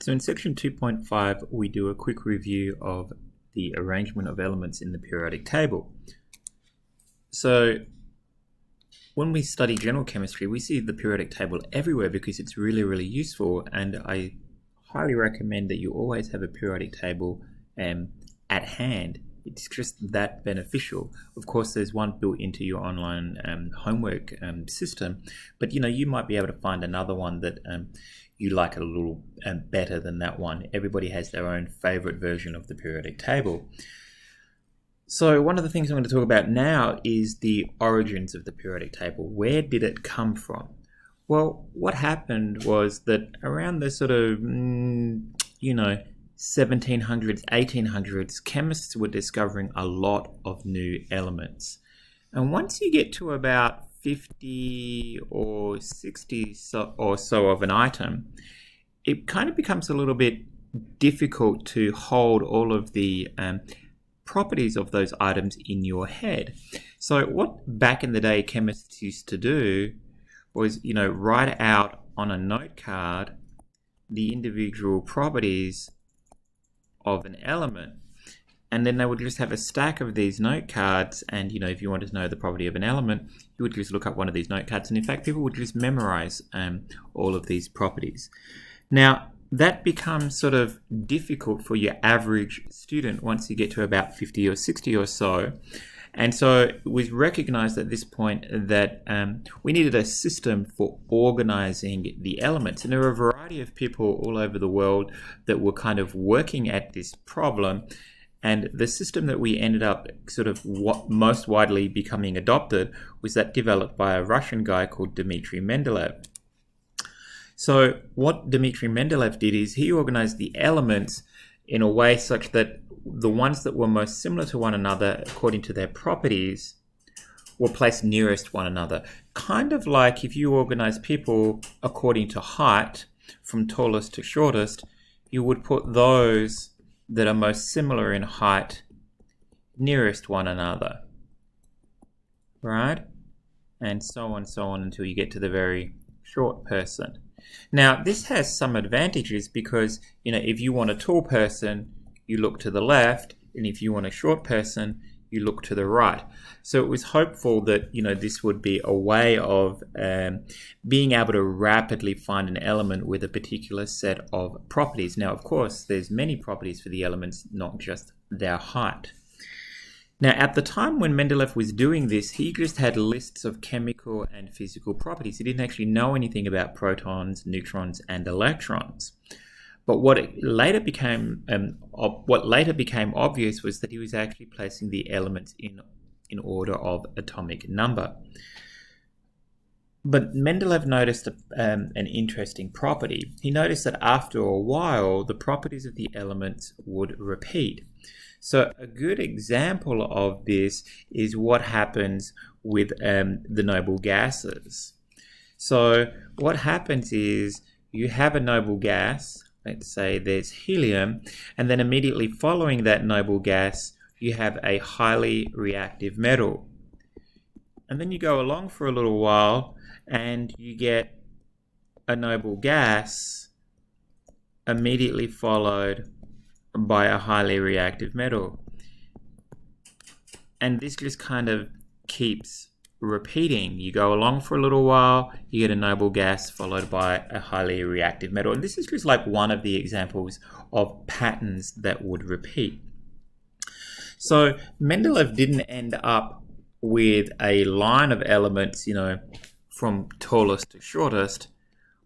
So in section 2.5, we do a quick review of the arrangement of elements in the periodic table. So when we study general chemistry, we see the periodic table everywhere because it's really useful, and I highly recommend that you always have a periodic table at hand. It's just that beneficial. Of course, there's one built into your online homework system, but you might be able to find another one that you like a little better than that one. Everybody has their own favorite version of the periodic table. So one of the things I'm going to talk about now is the origins of the periodic table. Where did it come from? Well, what happened was that around the sort of, 1700s, 1800s, chemists were discovering a lot of new elements. And once you get to about 50 or 60 or so of an item, it kind of becomes a little bit difficult to hold all of the properties of those items in your head. So what back in the day chemists used to do was, write out on a note card the individual properties of an element, and then they would just have a stack of these note cards, and if you wanted to know the property of an element, you would just look up one of these note cards, and in fact people would just memorize all of these properties. Now that becomes sort of difficult for your average student once you get to about 50 or 60 or so. And so it was recognized at this point that we needed a system for organizing the elements. And there were a variety of people all over the world that were kind of working at this problem. And the system that we ended up sort of most widely becoming adopted was that developed by a Russian guy called Dmitri Mendeleev. So what Dmitri Mendeleev did is he organized the elements in a way such that the ones that were most similar to one another according to their properties were placed nearest one another. Kind of like if you organize people according to height, from tallest to shortest, you would put those that are most similar in height nearest one another, right? And so on until you get to the very short person. Now, this has some advantages because, if you want a tall person, you look to the left, and if you want a short person, you look to the right. So it was hopeful that, this would be a way of being able to rapidly find an element with a particular set of properties. Now, of course, there's many properties for the elements, not just their height. Now, at the time when Mendeleev was doing this, he just had lists of chemical and physical properties. He didn't actually know anything about protons, neutrons, and electrons. But what later became obvious was that he was actually placing the elements in order of atomic number. But Mendeleev noticed an interesting property. He noticed that after a while, the properties of the elements would repeat. So a good example of this is what happens with the noble gases. So what happens is you have a noble gas, let's say there's helium, and then immediately following that noble gas, you have a highly reactive metal. And then you go along for a little while and you get a noble gas immediately followed by a highly reactive metal. And this just kind of keeps repeating. You go along for a little while, you get a noble gas followed by a highly reactive metal. And this is just like one of the examples of patterns that would repeat. So Mendeleev didn't end up with a line of elements, from tallest to shortest.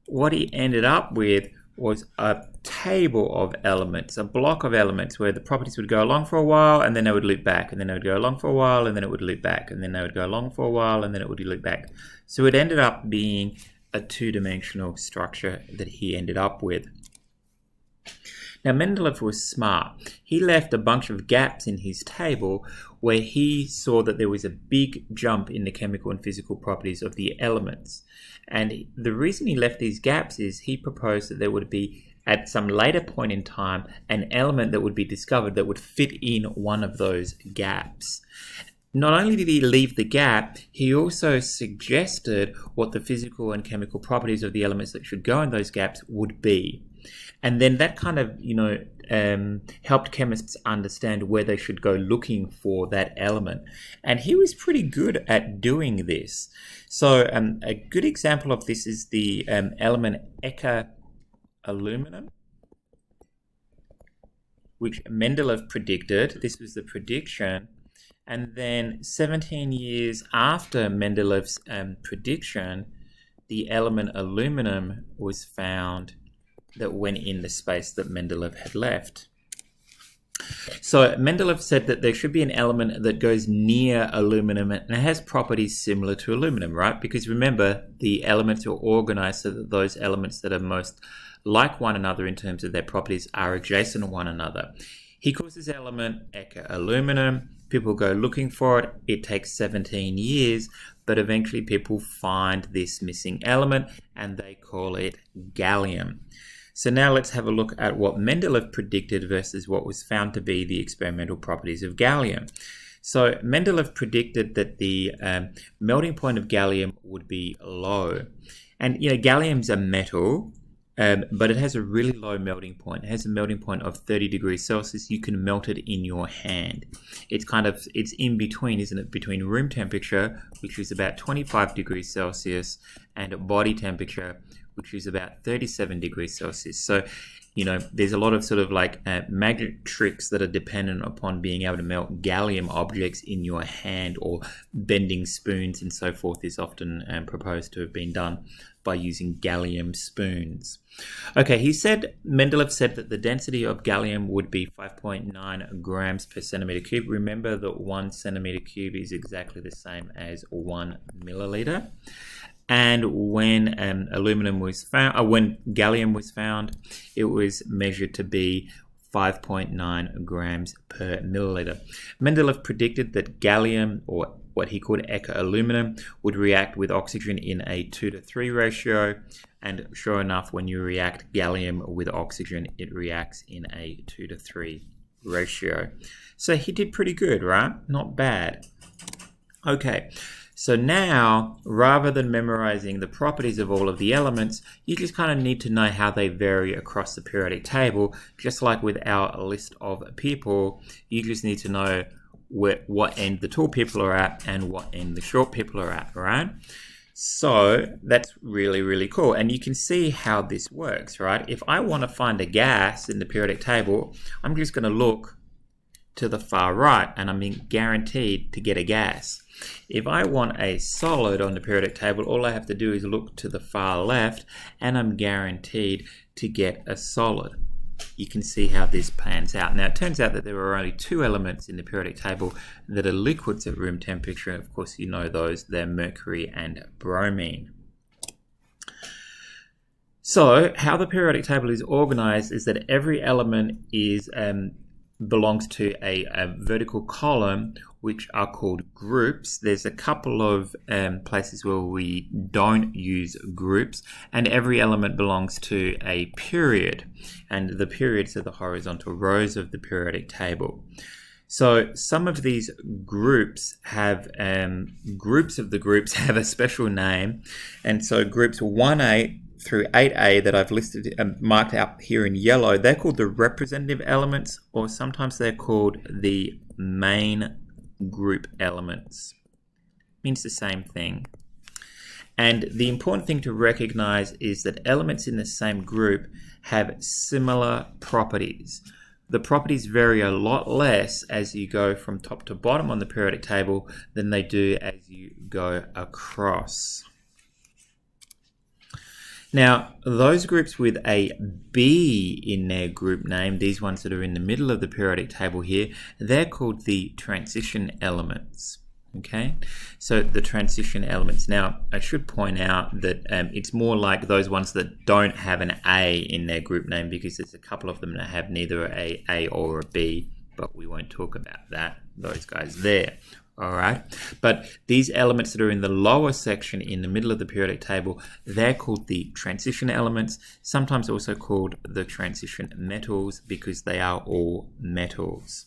What he ended up with was a table of elements, a block of elements where the properties would go along for a while and then they would loop back, and then they would go along for a while and then it would loop back, and then they would go along for a while and then it would loop back. So it ended up being a two-dimensional structure that he ended up with. Now Mendeleev was smart. He left a bunch of gaps in his table where he saw that there was a big jump in the chemical and physical properties of the elements. And the reason he left these gaps is he proposed that there would be, at some later point in time, an element that would be discovered that would fit in one of those gaps. Not only did he leave the gap, he also suggested what the physical and chemical properties of the elements that should go in those gaps would be. And then that kind of, helped chemists understand where they should go looking for that element. And he was pretty good at doing this. So a good example of this is the element aluminum, which Mendeleev predicted. This was the prediction. And then 17 years after Mendeleev's prediction, the element aluminum was found that went in the space that Mendeleev had left. So Mendeleev said that there should be an element that goes near aluminum and has properties similar to aluminum, right? Because remember, the elements are organized so that those elements that are most like one another in terms of their properties are adjacent to one another. He calls this element aluminum. People go looking for it. It takes 17 years, but eventually people find this missing element and they call it gallium. So now let's have a look at what Mendeleev predicted versus what was found to be the experimental properties of gallium. So Mendeleev predicted that the melting point of gallium would be low. And gallium's a metal, but it has a really low melting point. It has a melting point of 30 degrees Celsius. You can melt it in your hand. It's in between, isn't it? Between room temperature, which is about 25 degrees Celsius, and body temperature, which is about 37 degrees Celsius. So, there's a lot of sort of like magnet tricks that are dependent upon being able to melt gallium objects in your hand, or bending spoons and so forth is often proposed to have been done by using gallium spoons. Okay, Mendeleev said that the density of gallium would be 5.9 grams per centimeter cube. Remember that 1 centimeter cube is exactly the same as 1 milliliter. And when gallium was found, it was measured to be 5.9 grams per milliliter. Mendeleev predicted that gallium, or what he called aluminum, would react with oxygen in a 2:3 ratio. And sure enough, when you react gallium with oxygen, it reacts in a 2:3 ratio. So he did pretty good, right? Not bad. Okay. So now, rather than memorizing the properties of all of the elements, you just kind of need to know how they vary across the periodic table. Just like with our list of people, you just need to know what end the tall people are at and what end the short people are at, right? So that's really, really cool. And you can see how this works, right? If I want to find a gas in the periodic table, I'm just going to look to the far right and I'm guaranteed to get a gas. If I want a solid on the periodic table, all I have to do is look to the far left and I'm guaranteed to get a solid. You can see how this pans out. Now, it turns out that there are only 2 elements in the periodic table that are liquids at room temperature. Of course, you know those. They're mercury and bromine. So, how the periodic table is organized is that every element belongs to a vertical column, which are called groups. There's a couple of places where we don't use groups, and every element belongs to a period, and the periods are the horizontal rows of the periodic table. So some of these groups have groups of the groups have a special name, and so groups 1A through 8A that I've listed marked out here in yellow, they're called the representative elements, or sometimes they're called the main group elements. Means the same thing. And the important thing to recognize is that elements in the same group have similar properties. The properties vary a lot less as you go from top to bottom on the periodic table than they do as you go across. Now, those groups with a B in their group name, these ones that are in the middle of the periodic table here, they're called the transition elements. Okay, so the transition elements. Now, I should point out that it's more like those ones that don't have an A in their group name, because there's a couple of them that have neither a A or a B, but we won't talk about those guys there. All right, but these elements that are in the lower section in the middle of the periodic table, they're called the transition elements, sometimes also called the transition metals, because they are all metals.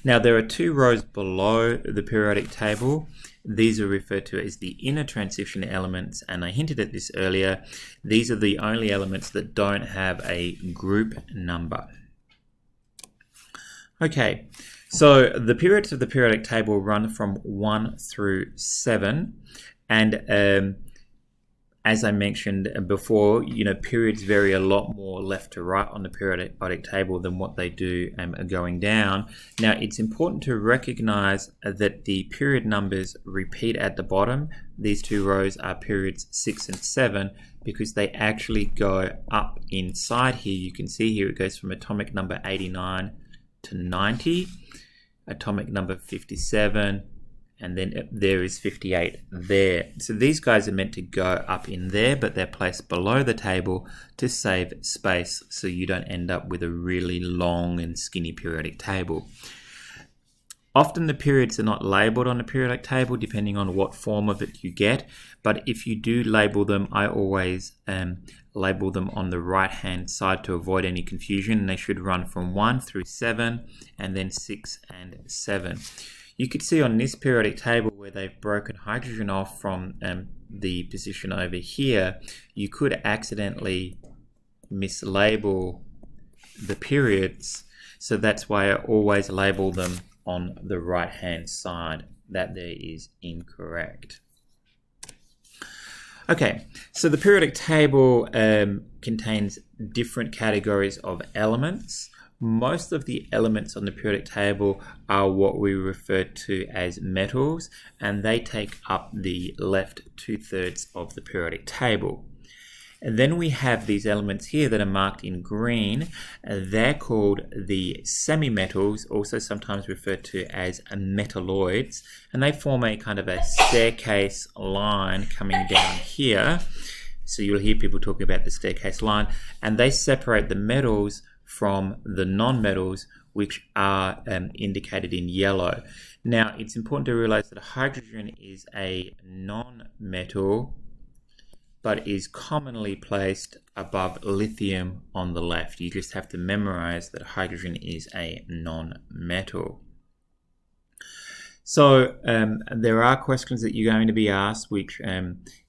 Now, there are 2 rows below the periodic table. these are referred to as the inner transition elements, and I hinted at this earlier. These are the only elements that don't have a group number. Okay, so the periods of the periodic table run from 1 through 7, and as I mentioned before, periods vary a lot more left to right on the periodic table than what they do going down. Now, it's important to recognize that the period numbers repeat at the bottom. These two rows are periods 6 and 7 because they actually go up inside here. You can see here it goes from atomic number 89 to 90, atomic number 57, and then there is 58 there. So these guys are meant to go up in there, but they're placed below the table to save space so you don't end up with a really long and skinny periodic table. Often the periods are not labeled on a periodic table depending on what form of it you get, but if you do label them, I always label them on the right hand side to avoid any confusion. They should run from 1 through 7 and then 6 and 7. You could see on this periodic table where they've broken hydrogen off from the position over here, you could accidentally mislabel the periods. So that's why I always label them on the right hand side. That there is incorrect. Okay, so the periodic table contains different categories of elements. Most of the elements on the periodic table are what we refer to as metals, and they take up the left 2/3 of the periodic table. And then we have these elements here that are marked in green. They're called the semi-metals, also sometimes referred to as metalloids, and they form a kind of a staircase line coming down here. So you'll hear people talking about the staircase line, and they separate the metals from the non-metals, which are indicated in yellow. Now, it's important to realize that hydrogen is a non-metal, but is commonly placed above lithium on the left. You just have to memorize that hydrogen is a non-metal. So there are questions that you're going to be asked where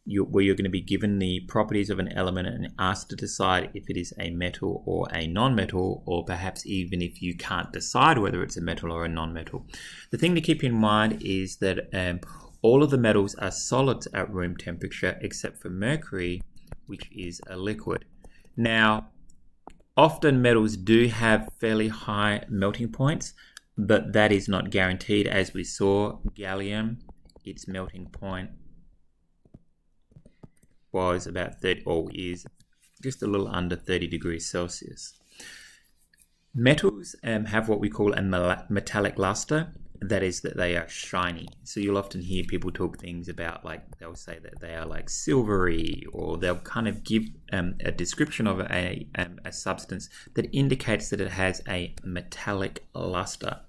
you're going to be given the properties of an element and asked to decide if it is a metal or a non-metal, or perhaps even if you can't decide whether it's a metal or a non-metal. The thing to keep in mind is that all of the metals are solids at room temperature except for mercury, which is a liquid. Now, often metals do have fairly high melting points, but that is not guaranteed. As we saw, gallium, its melting point was about 30, or is just a little under 30 degrees Celsius. Metals have what we call a metallic luster. That is that they are shiny. So you'll often hear people talk things about, like, they'll say that they are like silvery, or they'll kind of give a description of a substance that indicates that it has a metallic luster.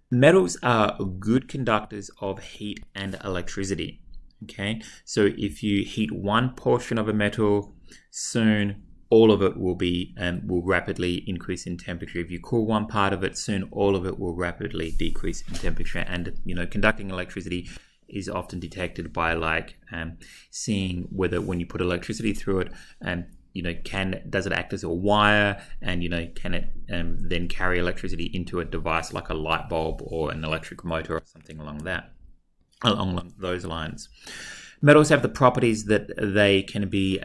Metals are good conductors of heat and electricity. Okay, so if you heat one portion of a metal, soon all of it will rapidly increase in temperature. If you cool one part of it, soon all of it will rapidly decrease in temperature. And conducting electricity is often detected by seeing whether when you put electricity through it, does it act as a wire, and can it then carry electricity into a device like a light bulb or an electric motor or something along those lines. Metals have the properties that they can be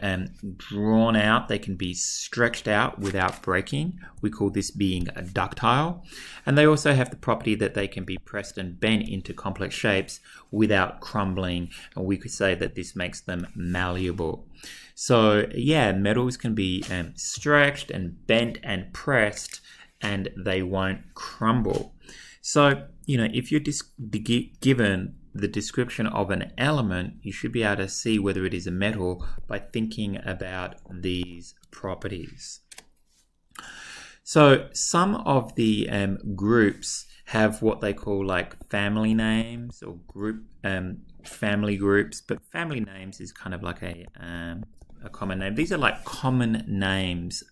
drawn out, they can be stretched out without breaking. We call this being ductile. And they also have the property that they can be pressed and bent into complex shapes without crumbling. And we could say that this makes them malleable. So yeah, metals can be stretched and bent and pressed, and they won't crumble. So, if you're given the description of an element, you should be able to see whether it is a metal by thinking about these properties. So some of the groups have what they call family names or family groups, but family names is kind of like a common name. These are common names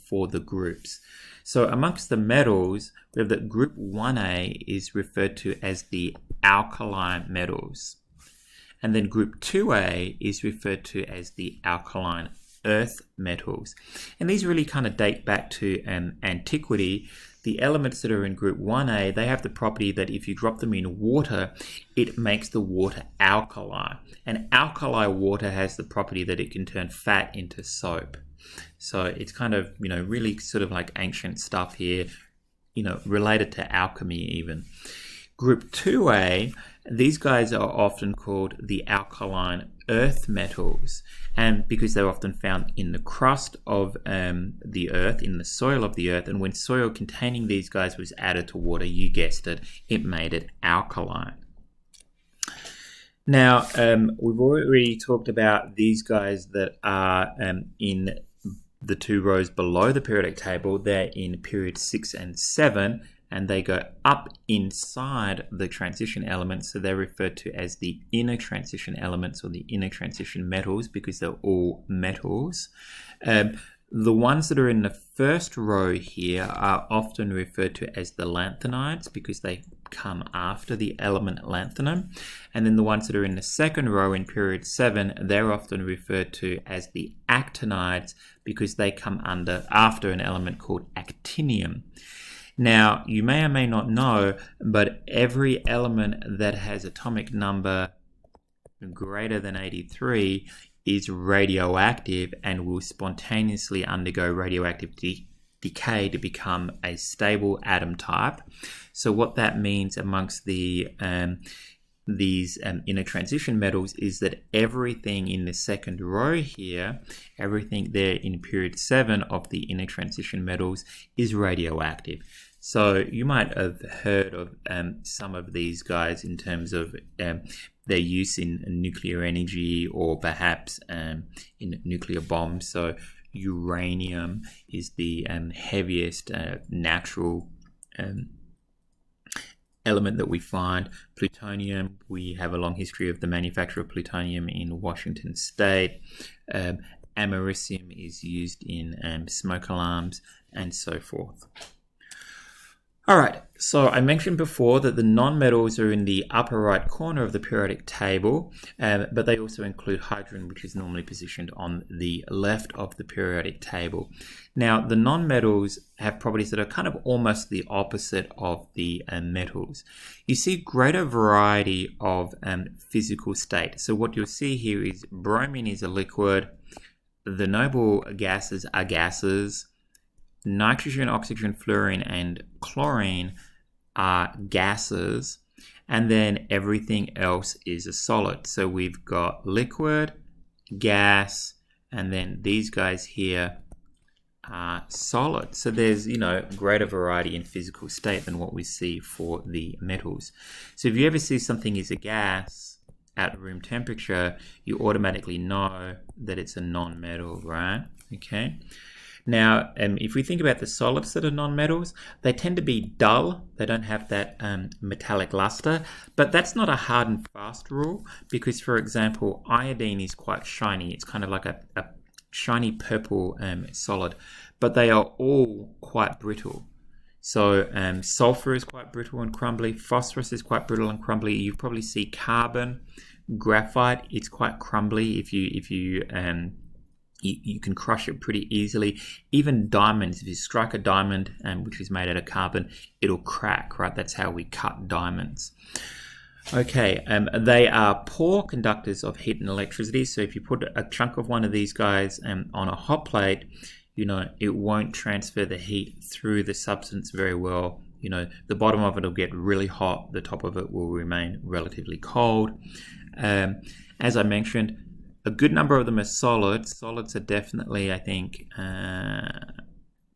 for the groups. So amongst the metals, we have that group 1A is referred to as the alkaline metals. And then group 2A is referred to as the alkaline earth metals. And these really kind of date back to antiquity. The elements that are in group 1A, they have the property that if you drop them in water, it makes the water alkali. And alkali water has the property that it can turn fat into soap. So it's kind of, really sort of like ancient stuff here, related to alchemy even. Group 2A, these guys are often called the alkaline earth metals, and because they're often found in the crust of the earth, in the soil of the earth, and when soil containing these guys was added to water, you guessed it, it made it alkaline. Now, we've already talked about these guys that are in the two rows below the periodic table. They're in period 6 and 7, and they go up inside the transition elements, so they're referred to as the inner transition elements or the inner transition metals because they're all metals. The ones that are in the first row here are often referred to as the lanthanides because they come after the element lanthanum. And then the ones that are in the second row in period 7, they're often referred to as the actinides because they come after an element called actinium. Now, you may or may not know, but every element that has atomic number greater than 83 is radioactive and will spontaneously undergo radioactive decay to become a stable atom type. So what that means amongst these inner transition metals is that everything in the second row here, everything there in period 7 of the inner transition metals is radioactive. So you might have heard of some of these guys in terms of their use in nuclear energy or perhaps in nuclear bombs. So uranium is the heaviest natural element that we find. Plutonium, we have a long history of the manufacture of plutonium in Washington State. Americium is used in smoke alarms and so forth. All right, so I mentioned before that the non-metals are in the upper right corner of the periodic table, but they also include hydrogen, which is normally positioned on the left of the periodic table. Now, the non-metals have properties that are kind of almost the opposite of the metals. You see greater variety of physical state. So what you'll see here is bromine is a liquid, the noble gases are gases, nitrogen, oxygen, fluorine, and chlorine are gases, and then everything else is a solid. So we've got liquid, gas, and then these guys here are solid. So there's, greater variety in physical state than what we see for the metals. So if you ever see something is a gas at room temperature, you automatically know that it's a non-metal, right? Okay. Now, if we think about the solids that are non-metals, they tend to be dull. They don't have that metallic luster, but that's not a hard and fast rule because, for example, iodine is quite shiny. It's kind of like a shiny purple solid, but they are all quite brittle. So sulfur is quite brittle and crumbly. Phosphorus is quite brittle and crumbly. You probably see carbon, graphite. It's quite crumbly if you can crush it pretty easily. Even diamonds, if you strike a diamond, which is made out of carbon, it'll crack, right? That's how we cut diamonds. Okay, they are poor conductors of heat and electricity. So if you put a chunk of one of these guys on a hot plate, it won't transfer the heat through the substance very well. The bottom of it will get really hot. The top of it will remain relatively cold. As I mentioned, a good number of them are solids. Solids are definitely, I think,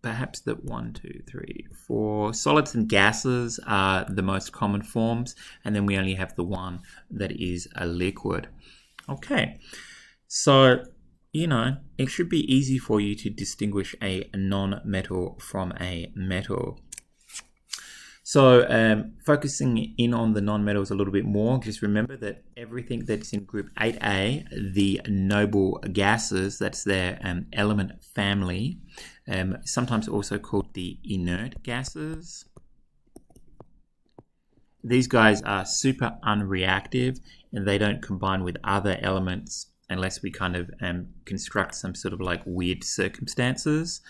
perhaps that 1, 2, 3, 4. Solids and gases are the most common forms, and then we only have the one that is a liquid. Okay, so, it should be easy for you to distinguish a non-metal from a metal. So focusing in on the non-metals a little bit more, just remember that everything that's in group 8A, the noble gases, that's their element family, sometimes also called the inert gases. These guys are super unreactive and they don't combine with other elements unless we kind of construct some sort of like weird circumstances.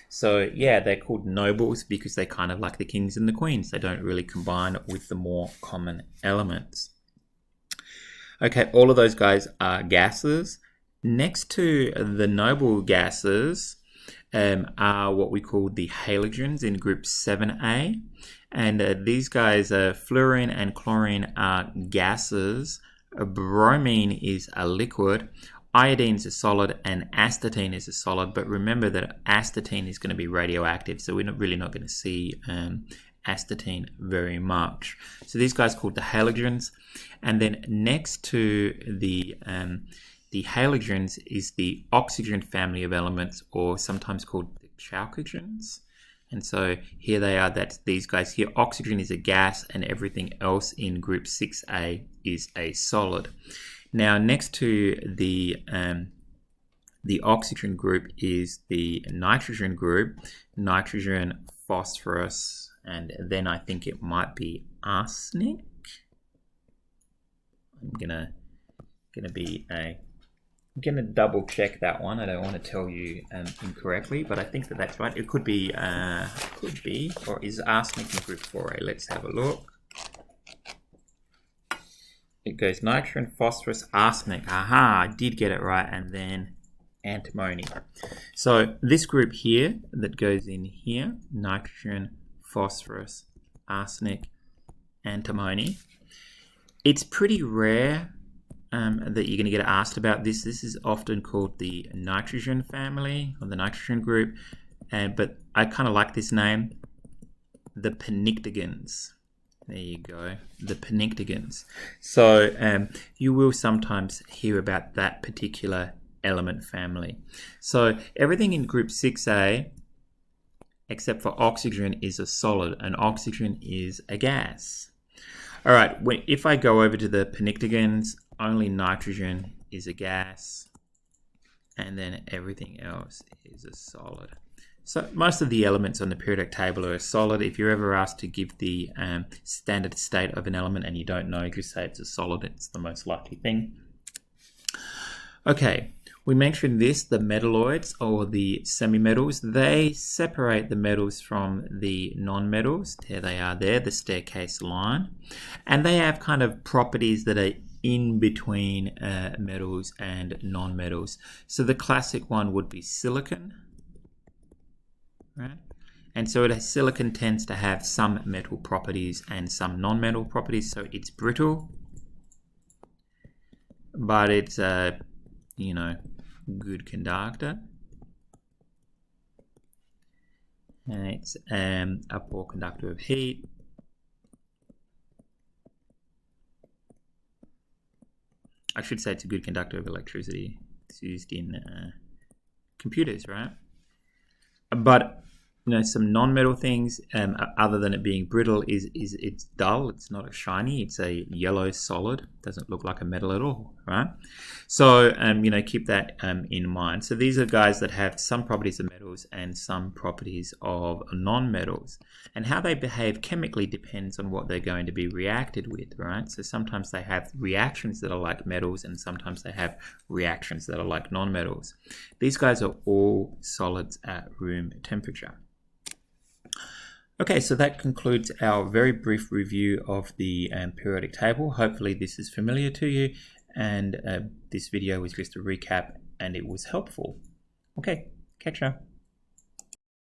So yeah, they're called nobles because they kind of like the kings and the queens. They don't really combine with the more common elements. Okay, all of those guys are gases. Next to the noble gases are what we call the halogens in group 7A. And these guys, fluorine and chlorine are gases. Bromine is a liquid. Iodine is a solid and astatine is a solid. But remember that astatine is going to be radioactive, so we're really not going to see astatine very much. So these guys are called the halogens. And then next to the halogens is the oxygen family of elements, or sometimes called the chalcogens. And so here they are, that's these guys here. Oxygen is a gas and everything else in group 6A is a solid. Now next to the oxygen group is the nitrogen group, nitrogen, phosphorus, and then I think it might be arsenic. I'm gonna double check that one. I don't want to tell you incorrectly, but I think that that's right. It could be, or is arsenic in group 4A? Let's have a look. It goes nitrogen, phosphorus, arsenic. Aha, I did get it right, and then antimony. So this group here that goes in here, nitrogen, phosphorus, arsenic, antimony. It's pretty rare that you're going to get asked about this. This is often called the nitrogen family or the nitrogen group, but I kind of like this name, the pnictogens. There you go, the pnictogens. So you will sometimes hear about that particular element family. So everything in group 6A except for oxygen is a solid, and oxygen is a gas. All right, if I go over to the pnictogens, only nitrogen is a gas, and then everything else is a solid. So most of the elements on the periodic table are a solid. If you're ever asked to give the standard state of an element and you don't know, just say it's a solid. It's the most likely thing. Okay, we mentioned this, the metalloids or the semi-metals. They separate the metals from the non-metals. There they are there, the staircase line. And they have kind of properties that are in between metals and non-metals. So the classic one would be silicon, right? And so silicon tends to have some metal properties and some non-metal properties. So it's brittle, but it's a, good conductor. And it's a poor conductor of heat. I should say it's a good conductor of electricity. It's used in computers, right? But some non-metal things, other than it being brittle, is it's dull. It's not a shiny. It's a yellow solid. Doesn't look like a metal at all, right? So keep that in mind. So these are guys that have some properties of metals and some properties of non-metals, and how they behave chemically depends on what they're going to be reacted with, right? So sometimes they have reactions that are like metals, and sometimes they have reactions that are like non-metals. These guys are all solids at room temperature. Okay, so that concludes our very brief review of the periodic table. Hopefully this is familiar to you, and this video was just a recap and it was helpful. Okay, catch ya.